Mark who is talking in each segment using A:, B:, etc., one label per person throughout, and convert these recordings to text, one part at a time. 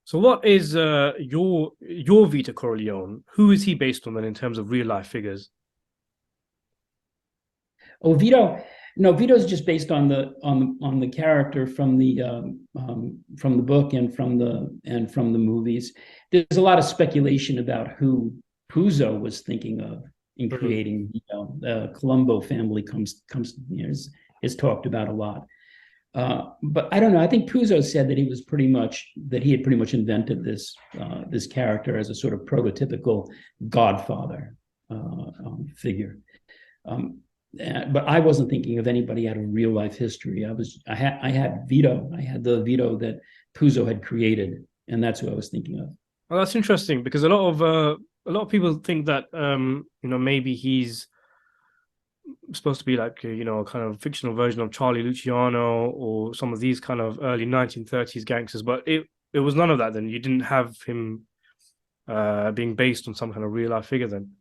A: So what is your Vito Corleone? Who is he based on then in terms of real life figures?
B: Oh, Vito. No, Vito's just based on the character from the book and from the movies. There's a lot of speculation about who Puzo was thinking of in
A: Mhm.
B: creating Vito. The Colombo family comes is talked about a lot. But I don't know. I think Puzo said that he had pretty much invented this character as a sort of prototypical Godfather figure. Um, but I wasn't thinking of anybody out of real life history. I had Vito. I had the Vito that Puzo had created, and that's who I was thinking of.
A: Well, that's interesting because a lot of people think that maybe he's supposed to be like a kind of fictional version of Charlie Luciano or some of these kind of early 1930s gangsters, but it was none of that. Then you didn't have him being based on some kind of real life figure. Then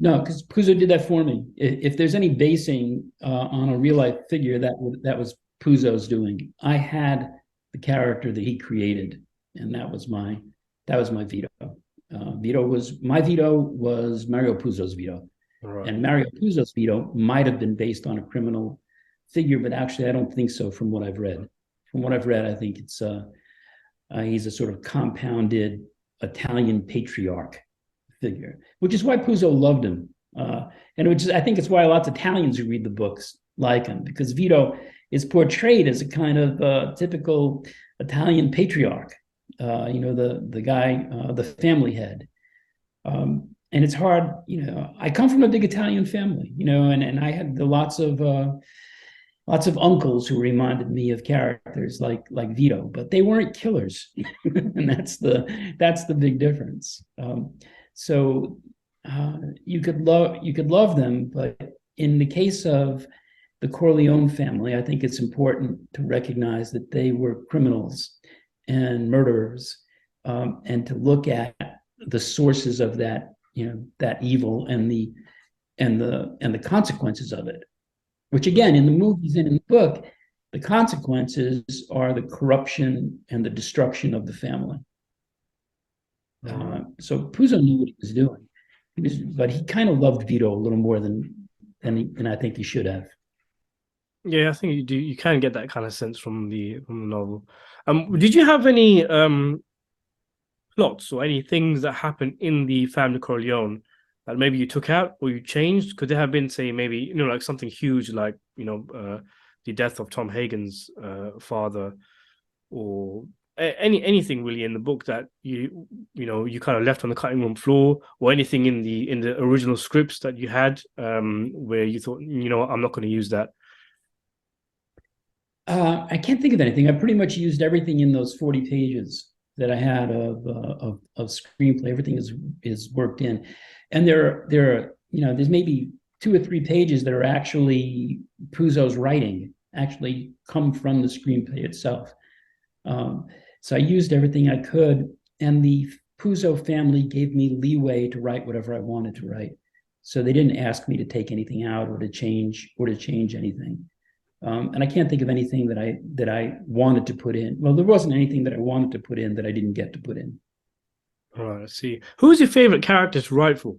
B: No, because Puzo did that for me. If there's any basing on a real life figure, that was Puzo's doing. I had the character that he created, and that was my Vito. Vito was Mario Puzo's Vito,
A: right.
B: and Mario Puzo's Vito might have been based on a criminal figure, but actually, I don't think so. From what I've read, I think he's a sort of compounded Italian patriarch figure, which is why Puzo loved him. I think it's why lots of Italians who read the books like him, because Vito is portrayed as a kind of typical Italian patriarch, the guy, the family head. And it's hard, I come from a big Italian family, and I had lots of uncles who reminded me of characters like Vito, but they weren't killers, and that's the big difference. So you could love them, but in the case of the Corleone family, I think it's important to recognize that they were criminals and murderers, and to look at the sources of that evil and the consequences of it. Which again, in the movies and in the book, the consequences are the corruption and the destruction of the family.
A: Mm.
B: So Puzo knew what he was doing. But he kind of loved Vito a little more than I think he should have.
A: Yeah, I think you do. You can get that kind of sense from the novel. Did you have any plots or any things that happened in the Family Corleone that maybe you took out or you changed? Could there have been, say, maybe like something huge, like the death of Tom Hagen's father, or anything really in the book that you kind of left on the cutting room floor, or anything in the original scripts that you had where you thought, I'm not going to use that.
B: I can't think of anything. I pretty much used everything in those 40 pages that I had of screenplay. Everything is worked in, and there's maybe 2 or 3 pages that are actually Puzo's writing, actually come from the screenplay itself. So I used everything I could, and the Puzo family gave me leeway to write whatever I wanted to write. So they didn't ask me to take anything out or to change anything. And I can't think of anything that I wanted to put in. Well, there wasn't anything that I wanted to put in that I didn't get to put in.
A: All right, let's see. Who's your favorite character to write for?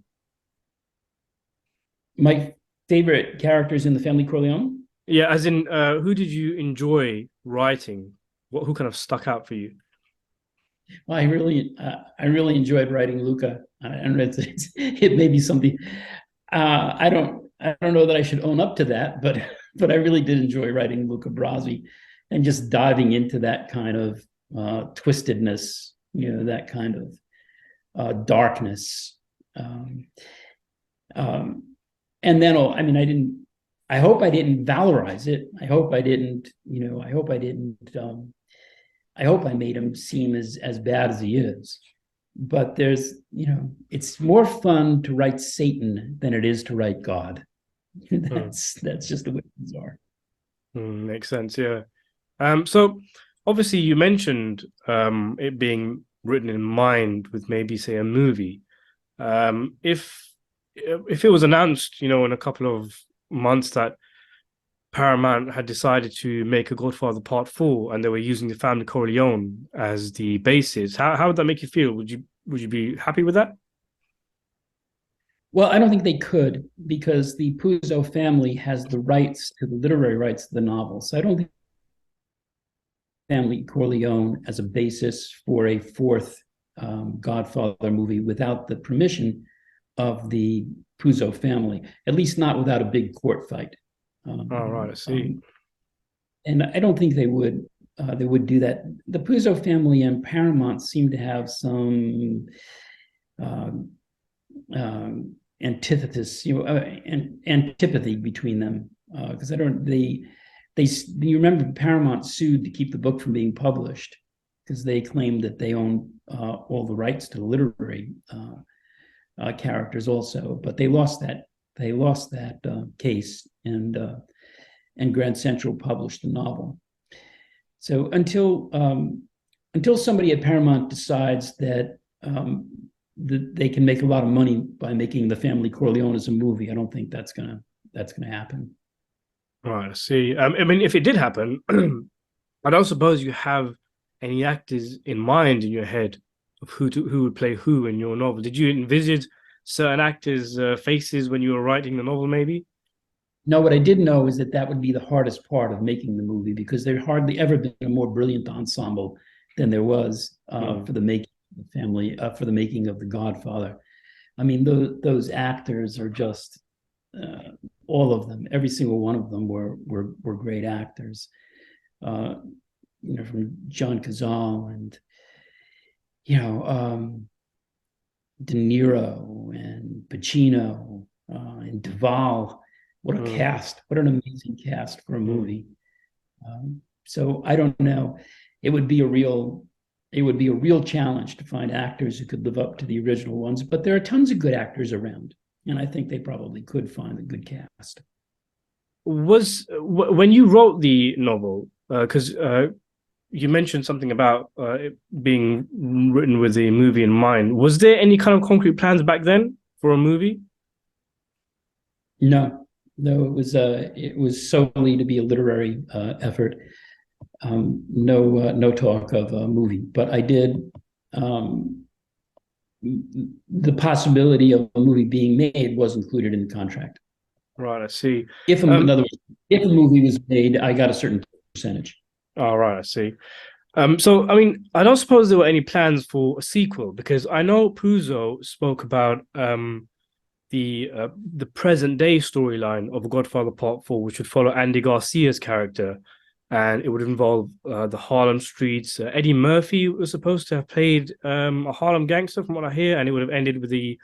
B: My favorite characters in the Family Corleone.
A: Yeah, as in, who did you enjoy writing? Who kind of stuck out for you?
B: Well, I really enjoyed writing Luca. I don't know. It may be something. I don't know that I should own up to that, but I really did enjoy writing Luca Brasi, and just diving into that kind of twistedness, that kind of darkness. Um, um, and then, I mean, I didn't. I hope I didn't valorize it. I hope I didn't. I hope I didn't. I hope I made him seem as bad as he is. But it's more fun to write Satan than it is to write God.
A: Hmm.
B: That's just the way things are.
A: Makes sense, yeah. So obviously you mentioned it being written in mind with maybe say a movie. If it was announced, in a couple of months that Paramount had decided to make a Godfather Part IV, and they were using the Family Corleone as the basis. How would that make you feel? Would you be happy with that?
B: Well, I don't think they could because the Puzo family has the rights to the literary rights to the novel. So I don't think Family Corleone as a basis for a fourth Godfather movie without the permission of the Puzo family, at least not without a big court fight.
A: All right, I see.
B: And I don't think they would do that. The Puzo family and Paramount seem to have some antithesis, and antipathy between them because I don't they you remember Paramount sued to keep the book from being published because they claimed that they own all the rights to the literary characters also, but they lost that case, and Grand Central published the novel. So until somebody at Paramount decides that they can make a lot of money by making the Family Corleone as a movie, I don't think that's gonna happen.
A: Right, I see. I mean, if it did happen, I don't suppose you have any actors in mind in your head of who would play who in your novel. Did you envisage certain actors' faces when you were writing the novel, maybe?
B: No, what I did know is that would be the hardest part of making the movie because there hardly ever been a more brilliant ensemble than there was for the making of the family, for the making of The Godfather. I mean, those actors are just all of them. Every single one of them were great actors. From John Cazale and De Niro and Pacino and Duvall. What a cast! What an amazing cast for a movie. So I don't know. It would be a real challenge to find actors who could live up to the original ones. But there are tons of good actors around, and I think they probably could find a good cast.
A: When you wrote the novel, because you mentioned something about it being written with the movie in mind. Was there any kind of concrete plans back then for a movie?
B: No, it was solely to be a literary effort. No talk of a movie, but I did. The possibility of a movie being made was included in the contract.
A: Right, I see.
B: In other words, if a movie was made, I got a certain percentage.
A: All right, I see. So, I mean, I don't suppose there were any plans for a sequel because I know Puzo spoke about the present day storyline of Godfather Part IV, which would follow Andy Garcia's character, and it would involve the Harlem streets. Eddie Murphy was supposed to have played a Harlem gangster, from what I hear, and it would have ended with the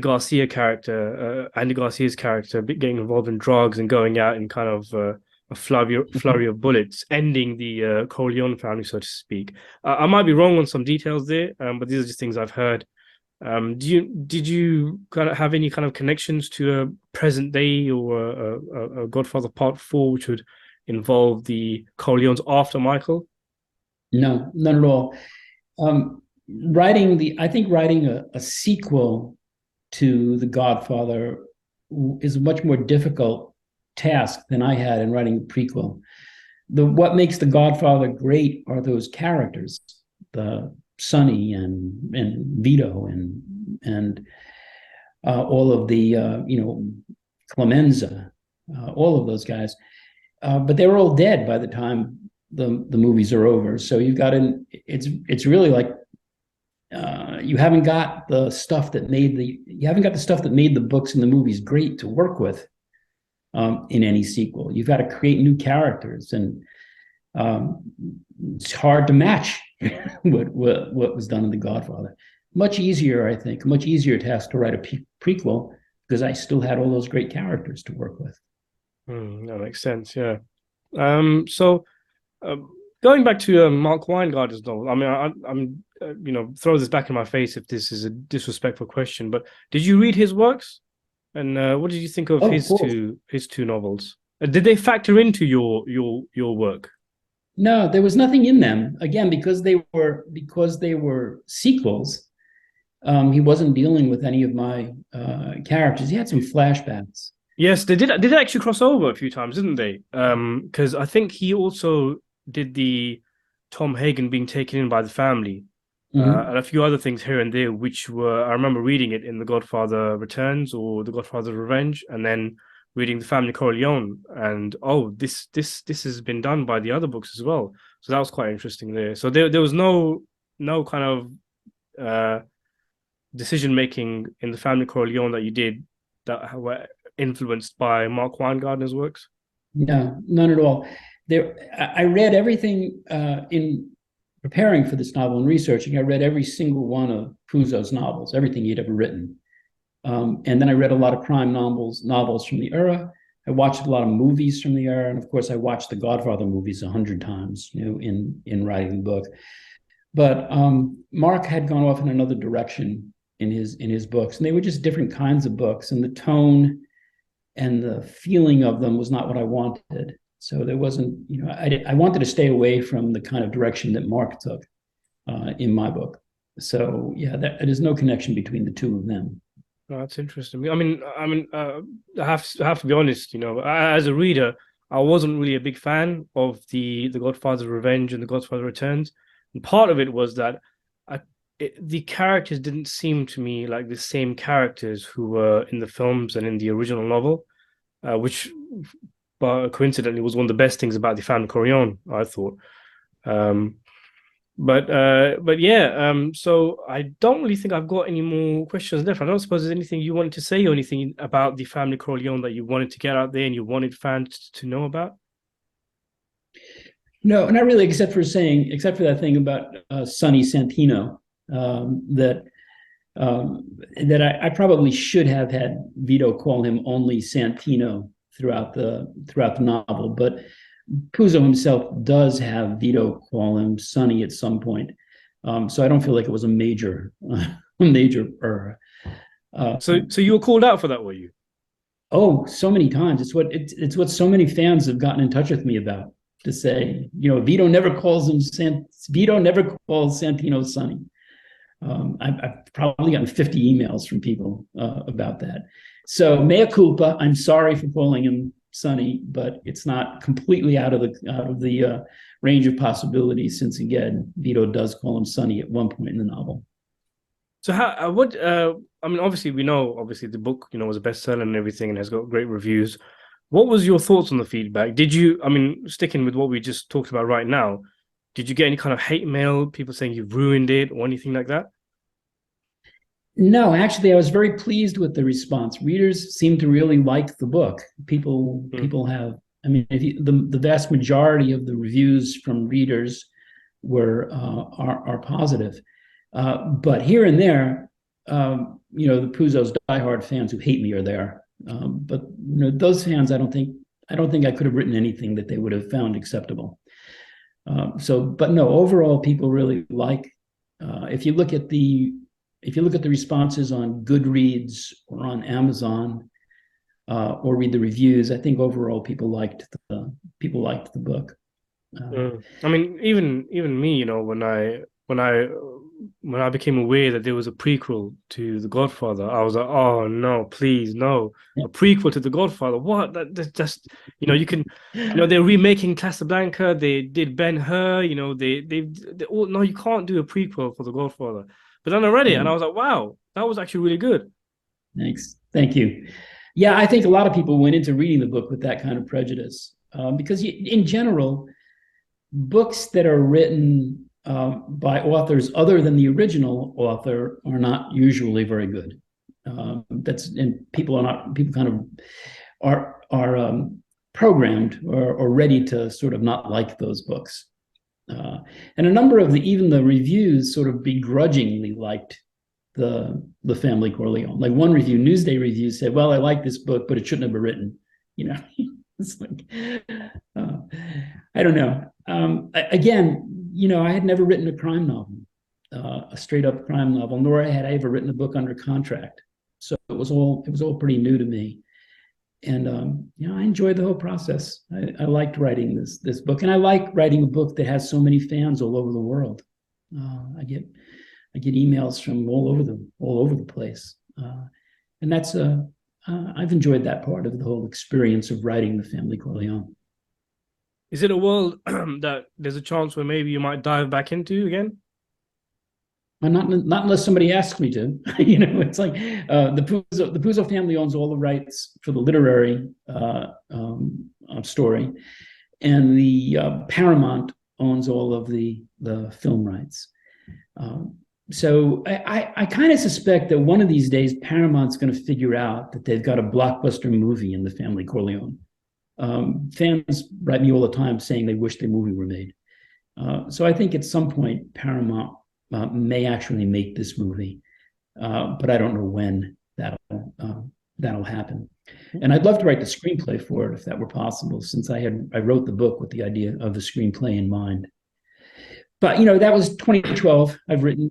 A: Garcia character, Andy Garcia's character, getting involved in drugs and going out in kind of a flurry of bullets, ending the Corleone family, so to speak. I might be wrong on some details there, but these are just things I've heard. Did you kind of have any kind of connections to a present day or a Godfather Part IV, which would involve the Corleones after Michael?
B: No, none at all. I think writing a sequel to The Godfather is a much more difficult task than I had in writing a prequel. What makes The Godfather great are those characters, the Sonny and Vito and all of the Clemenza, all of those guys, but they were all dead by the time the movies are over. So you've got it's really like you haven't got the stuff that made the books and the movies great to work with in any sequel. You've got to create new characters, and it's hard to match what was done in The Godfather. Much easier, I think, much easier task to write a prequel because I still had all those great characters to work with.
A: That makes sense, yeah. So going back to Mark Weingarten's novel, I mean, I'm throw this back in my face if this is a disrespectful question, but did you read his works? And what did you think of his two novels? Did they factor into your work?
B: No, there was nothing in them. Again, because they were sequels. He wasn't dealing with any of my characters. He had some flashbacks,
A: Yes, they did actually cross over a few times, didn't they? Because I think he also did the Tom Hagen being taken in by the family,
B: Mhm.
A: and a few other things here and there, which were I remember reading it in The Godfather Returns or The Godfather Revenge, and then reading The Family Corleone, and oh, this has been done by the other books as well. So that was quite interesting there. So there was no kind of decision making in The Family Corleone that you did that were influenced by Mark Weingartner's works.
B: No, none at all. I read everything in preparing for this novel and researching. I read every single one of Puzo's novels, everything he'd ever written. And then I read a lot of crime novels from the era. I watched a lot of movies from the era, and of course, I watched the Godfather movies 100 times, in writing the book. But Mark had gone off in another direction in his books, and they were just different kinds of books, and the tone and the feeling of them was not what I wanted. So there wasn't, I wanted to stay away from the kind of direction that Mark took in my book. So yeah, there's no connection between the two of them.
A: Oh, that's interesting. I have to be honest. As a reader, I wasn't really a big fan of the Godfather Revenge and the Godfather Returns, and part of it was that the characters didn't seem to me like the same characters who were in the films and in the original novel, which, but coincidentally, was one of the best things about the Family Corleone, I thought. Um, but yeah, so I don't really think I've got any more questions left. I don't suppose there's anything you wanted to say or anything about the Family Corleone that you wanted to get out there and you wanted fans to know about.
B: No, not really, except for that thing about Sonny Santino, that I probably should have had Vito call him only Santino throughout the novel, but Puzo himself does have Vito call him Sonny at some point. So I don't feel like it was a major error.
A: So you were called out for that, were you?
B: Oh, so many times. It's what so many fans have gotten in touch with me about, to say, Vito never calls Santino Sonny. I've probably gotten 50 emails from people about that. So mea culpa. I'm sorry for calling him Sonny, but it's not completely out of the range of possibilities, since again, Vito does call him Sonny at one point in the novel.
A: So how what I mean, obviously we know obviously the book was a bestseller and everything and has got great reviews. What was your thoughts on the feedback? Did you, I mean, sticking with what we just talked about right now, did you get any kind of hate mail, people saying you've ruined it or anything like that?
B: No, actually, I was very pleased with the response. Readers seem to really like the book. People
A: Mm.
B: people have. I mean, the vast majority of the reviews from readers are positive, but here and there, the Puzo's diehard fans who hate me are there. But those fans, I don't think I could have written anything that they would have found acceptable. But no, overall, people really like. If you look at the responses on Goodreads or on Amazon, or read the reviews, I think overall people liked the book.
A: I mean, even me, when I became aware that there was a prequel to The Godfather, I was like, oh no, please no,
B: Yeah.
A: a prequel to The Godfather. What? That's just you can, they're remaking Casablanca. They did Ben Hur. They all no, you can't do a prequel for The Godfather. But then I read it and I was like, wow, that was actually really good.
B: Thanks. Thank you. Yeah, I think a lot of people went into reading the book with that kind of prejudice, because in general, books that are written by authors other than the original author are not usually very good. And people kind of are programmed or ready to sort of not like those books. And a number of even the reviews sort of begrudgingly liked the Family Corleone. Like one review, Newsday review, said, "Well, I like this book, but it shouldn't have been written." You know, it's like, uh, I don't know. Again, I had never written a crime novel, a straight up crime novel, nor had I ever written a book under contract. So it was all pretty new to me. And I enjoyed the whole process. I liked writing this book, and I like writing a book that has so many fans all over the world. I get emails from all over the place, and I've enjoyed that part of the whole experience of writing the Family Corleone.
A: Is it a world that there's a chance where maybe you might dive back into again?
B: Well, not unless somebody asks me to. It's like the Puzo family owns all the rights for the literary story, and the Paramount owns all of the film rights. So I kind of suspect that one of these days Paramount's going to figure out that they've got a blockbuster movie in the Family Corleone. Fans write me all the time saying they wish the movie were made. So I think at some point Paramount may actually make this movie, but I don't know when that'll happen. And I'd love to write the screenplay for it if that were possible, since I wrote the book with the idea of the screenplay in mind. But that was 2012. I've written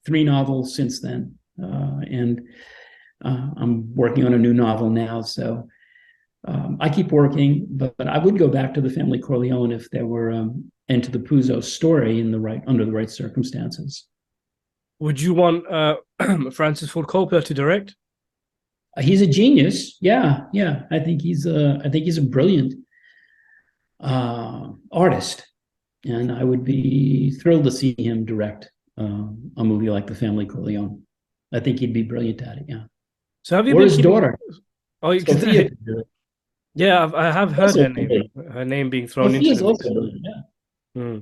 B: 3 novels since then, and I'm working on a new novel now. So I keep working, but I would go back to the Family Corleone if there were into the Puzo story under the right circumstances.
A: Would you want Francis Ford Coppola to direct?
B: He's a genius. Yeah. I think he's a brilliant artist, and I would be thrilled to see him direct a movie like The Family Corleone. I think he'd be brilliant at it. Yeah.
A: So have you
B: or
A: been
B: his daughter?
A: Oh,
B: Sophia.
A: Yeah, I have heard
B: Also
A: her name being thrown
B: Sophia's
A: into the mix.
B: Yeah.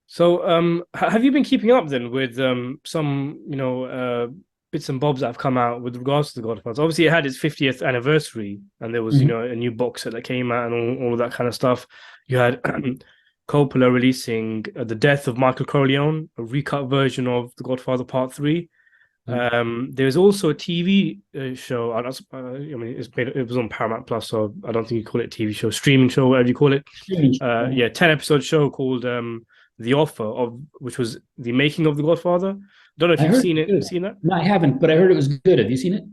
A: So, have you been keeping up then with some, bits and bobs that have come out with regards to the Godfather? Obviously, it had its 50th anniversary, and there was, a new box set that came out and all of that kind of stuff. You had Coppola releasing The Death of Michael Corleone, a recut version of The Godfather Part IV. There's also a TV show. It was on Paramount Plus, so I don't think you call it a TV show, streaming show, whatever you call it. 10-episode show called The Offer, which was the making of The Godfather. Don't know if you've seen it. Seen that?
B: No, I haven't, but I heard it was good. Have you seen it?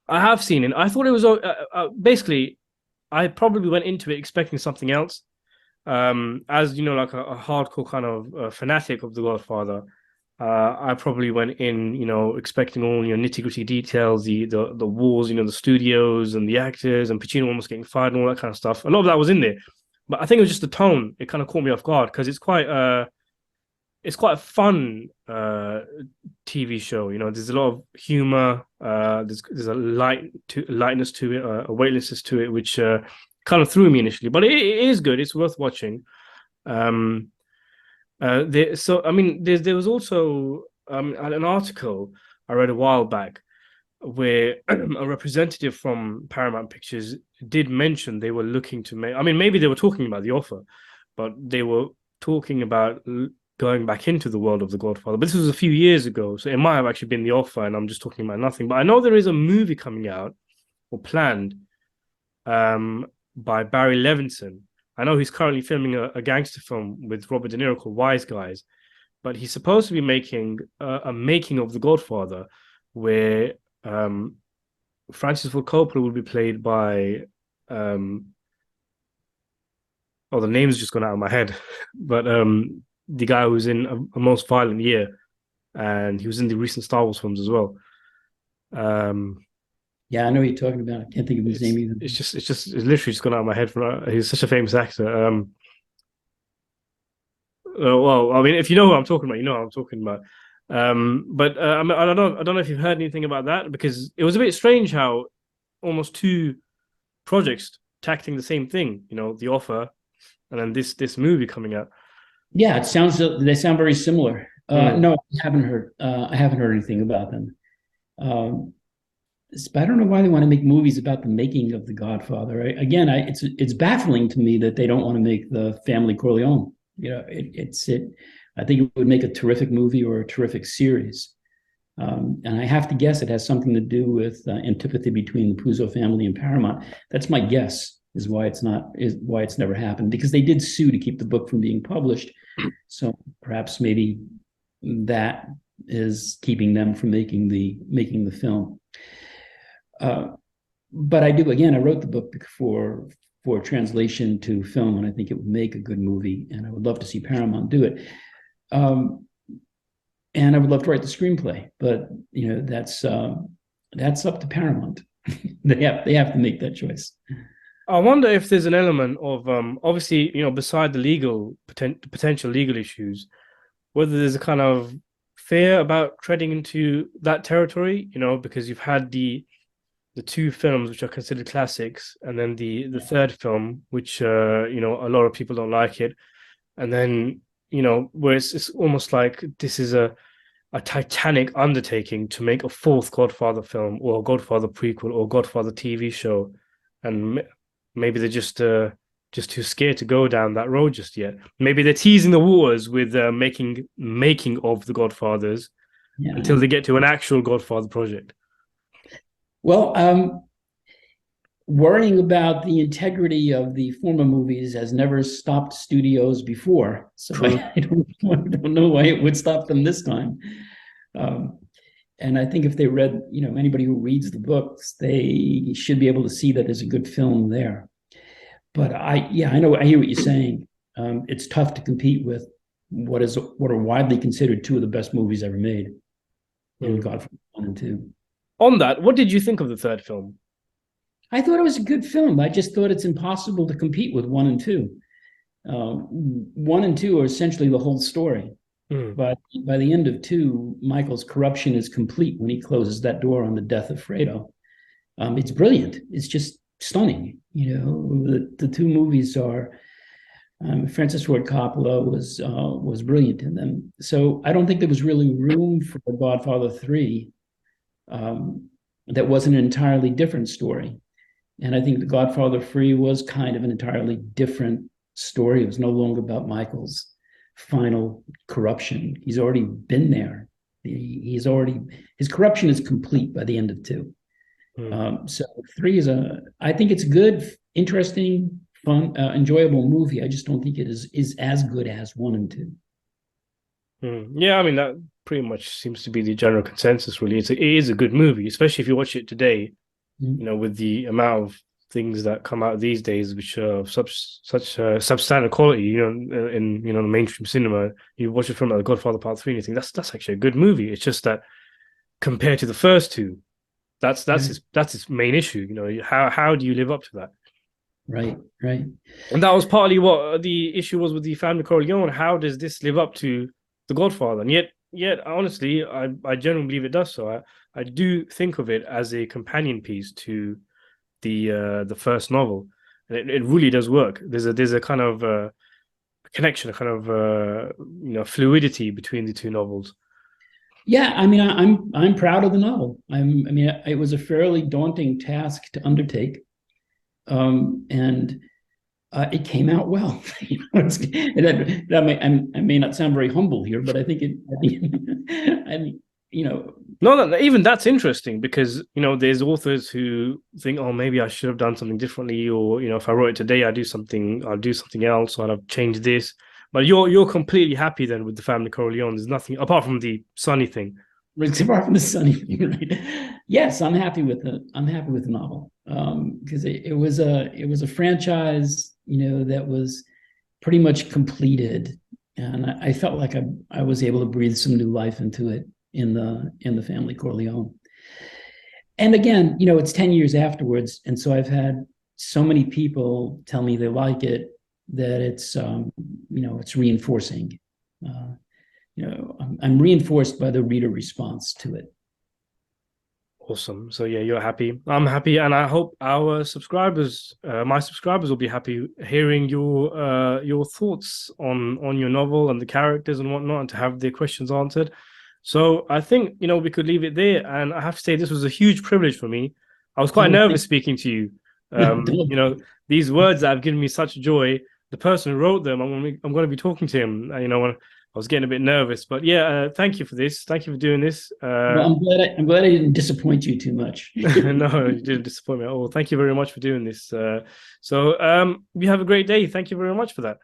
A: I have seen it. I thought it was basically. I probably went into it expecting something else. As like a hardcore kind of fanatic of The Godfather. I probably went in, expecting all nitty gritty details, the walls, the studios and the actors and Pacino almost getting fired and all that kind of stuff. A lot of that was in there, but I think it was just the tone. It kind of caught me off guard because it's quite a fun TV show. There's a lot of humor. There's a lightness to it, a weightlessness to it, which kind of threw me initially, but it is good. It's worth watching. There was also an article I read a while back where a representative from Paramount Pictures did mention they were looking to make. Maybe they were talking about The Offer, but they were talking about going back into the world of The Godfather. But this was a few years ago, so it might have actually been The Offer, and I'm just talking about nothing. But I know there is a movie coming out or planned by Barry Levinson. I know he's currently filming a gangster film with Robert De Niro called Wise Guys, but he's supposed to be making a making of The Godfather, where Francis Ford Coppola will be played by the name's just gone out of my head, but the guy who's in a Most Violent Year, and he was in the recent Star Wars films as well.
B: Yeah, I know what you're talking about. I can't think of his name either.
A: It's literally just gone out of my head. He's such a famous actor. If you know who I'm talking about, you know who I'm talking about. I don't know if you've heard anything about that, because it was a bit strange how almost 2 projects tackling the same thing. The Offer, and then this movie coming out.
B: Yeah, they sound very similar. No, I haven't heard anything about them. But I don't know why they want to make movies about the making of The Godfather. Again, it's baffling to me that they don't want to make The Family Corleone. I think it would make a terrific movie or a terrific series. And I have to guess it has something to do with antipathy between the Puzo family and Paramount. That's my guess, is why it's never happened, because they did sue to keep the book from being published. So perhaps maybe that is keeping them from making the film. But I wrote the book for translation to film, and I think it would make a good movie, and I would love to see Paramount do it. And I would love to write the screenplay, but that's up to Paramount. They have to make that choice.
A: I wonder if there's an element of obviously, beside the potential legal issues, whether there's a kind of fear about treading into that territory, because you've had the two films which are considered classics, and then the third film, which a lot of people don't like it, and then where it's almost like this is a titanic undertaking to make a fourth Godfather film or a Godfather prequel or Godfather TV show, and maybe they're just too scared to go down that road just yet. Maybe they're teasing the waters with making of the Godfathers until they get to an actual Godfather project.
B: Well, worrying about the integrity of the former movies has never stopped studios before, so I don't know why it would stop them this time. And I think if they read, anybody who reads the books, they should be able to see that there's a good film there. But I hear what you're saying. It's tough to compete with what are widely considered two of the best movies ever made, in Godfather 1 and 2.
A: On that, what did you think of the third film?
B: I thought it was a good film. I just thought it's impossible to compete with 1 and 2. 1 and 2 are essentially the whole story. But by the end of 2, Michael's corruption is complete when he closes that door on the death of Fredo. It's brilliant. It's just stunning. The two movies are. Francis Ford Coppola was brilliant in them. So I don't think there was really room for The Godfather 3 that wasn't an entirely different story. And I think The Godfather 3 was kind of an entirely different story. It was no longer about Michael's final corruption. He's already been there. His corruption is complete by the end of 2. So 3 I think it's good, interesting, fun, enjoyable movie. I just don't think it is as good as 1 and 2.
A: Yeah, I mean, that pretty much seems to be the general consensus, really. It is a good movie, especially if you watch it today, with the amount of things that come out these days, which are of such substandard quality, in the mainstream cinema. You watch a film like The Godfather Part 3 and you think that's actually a good movie. It's just that compared to the first two, that's its main issue. How do you live up to that?
B: Right.
A: And that was partly what the issue was with the Family Corleone. How does this live up to The Godfather? And yet, honestly, I generally believe it does so. I do think of it as a companion piece to the first novel, and it really does work. There's a kind of connection, a kind of fluidity between the two novels.
B: Yeah, I mean, I'm proud of the novel. It was a fairly daunting task to undertake, and it came out well. I may not sound very humble here, but I think
A: No, even that's interesting because there's authors who think, oh, maybe I should have done something differently, or if I wrote it today, I'll do something else, or I'll change this. But you're completely happy then with the Family Corleone. There's nothing apart from the Sonny thing.
B: Apart from the Sonny thing, right? Yes, I'm happy with the novel because it was a franchise that was pretty much completed, and I felt like I was able to breathe some new life into it in the Family Corleone. And again, it's 10 years afterwards, and so I've had so many people tell me they like it that it's it's reinforcing. I'm reinforced by the reader response to it.
A: Awesome. So yeah, you're happy. I'm happy, and I hope our subscribers, my subscribers, will be happy hearing your thoughts on your novel and the characters and whatnot, and to have their questions answered. So I think we could leave it there. And I have to say, this was a huge privilege for me. I was quite nervous speaking to you. These words that have given me such joy. The person who wrote them, I'm going to be talking to him. When I was getting a bit nervous, but yeah, thank you for this. Thank you for doing this.
B: Well, I'm glad I didn't disappoint you too much.
A: No, you didn't disappoint me at all. Thank you very much for doing this. So you have a great day. Thank you very much for that.